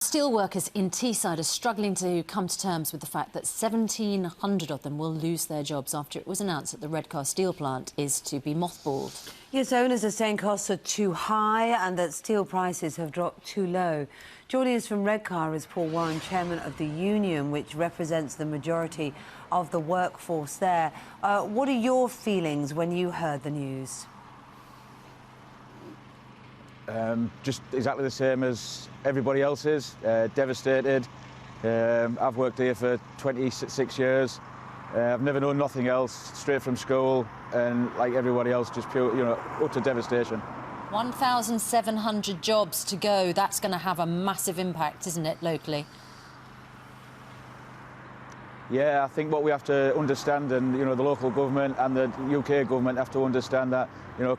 Steelworkers in Teesside are struggling to come to terms with the fact that 1,700 of them will lose their jobs after it was announced that the Redcar steel plant is to be mothballed. Yes, owners are saying costs are too high and that steel prices have dropped too low. Joining us from Redcar is Paul Warren, chairman of the union, which represents the majority of the workforce there. What are your feelings when you heard the news? Just exactly the same as everybody else is, devastated. I've worked here for 26 years. I've never known nothing else, straight from school, and like everybody else, just pure, utter devastation. 1,700 jobs to go. That's going to have a massive impact, isn't it, locally? Yeah, I think what we have to understand, and the local government and the UK government have to understand that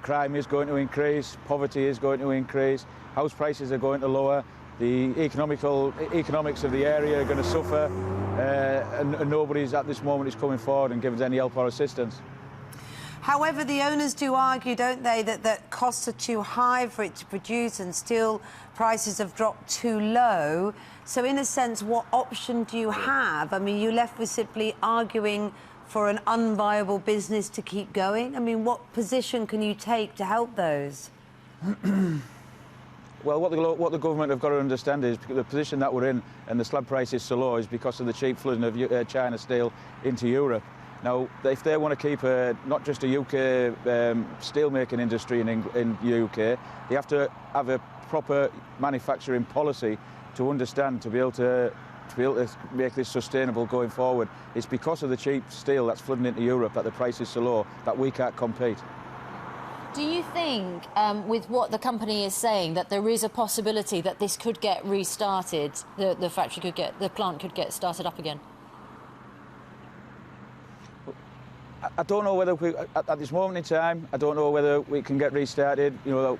crime is going to increase, poverty is going to increase, house prices are going to lower, the economics of the area are going to suffer, and nobody's at this moment is coming forward and giving us any help or assistance. However, the owners do argue, don't they, that costs are too high for it to produce and steel prices have dropped too low. So, in a sense, what option do you have? I mean, you're left with simply arguing for an unviable business to keep going? I mean, what position can you take to help those? Well, what the government have got to understand is the position that we're in and the slab price is so low is because of the cheap flooding of China steel into Europe. Now, if they want to keep not just a UK steel-making industry in the UK, they have to have a proper manufacturing policy to understand, to be able to make this sustainable going forward. It's because of the cheap steel that's flooding into Europe that the price is so low that we can't compete. Do you think, with what the company is saying, that there is a possibility that this could get restarted, the plant could get started up again? I don't know whether at this moment in time, I don't know whether we can get restarted.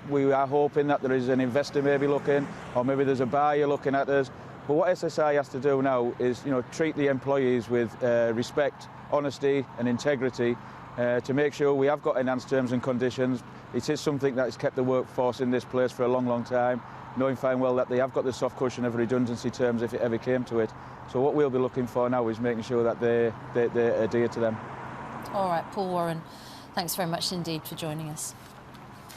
We are hoping that there is an investor maybe looking, or maybe there's a buyer looking at us. But what SSI has to do now is, treat the employees with respect, honesty and integrity to make sure we have got enhanced terms and conditions. It is something that has kept the workforce in this place for a long, long time, knowing fine well that they have got the soft cushion of redundancy terms if it ever came to it. So what we'll be looking for now is making sure that they adhere to them. All right, Paul Warren, thanks very much indeed for joining us.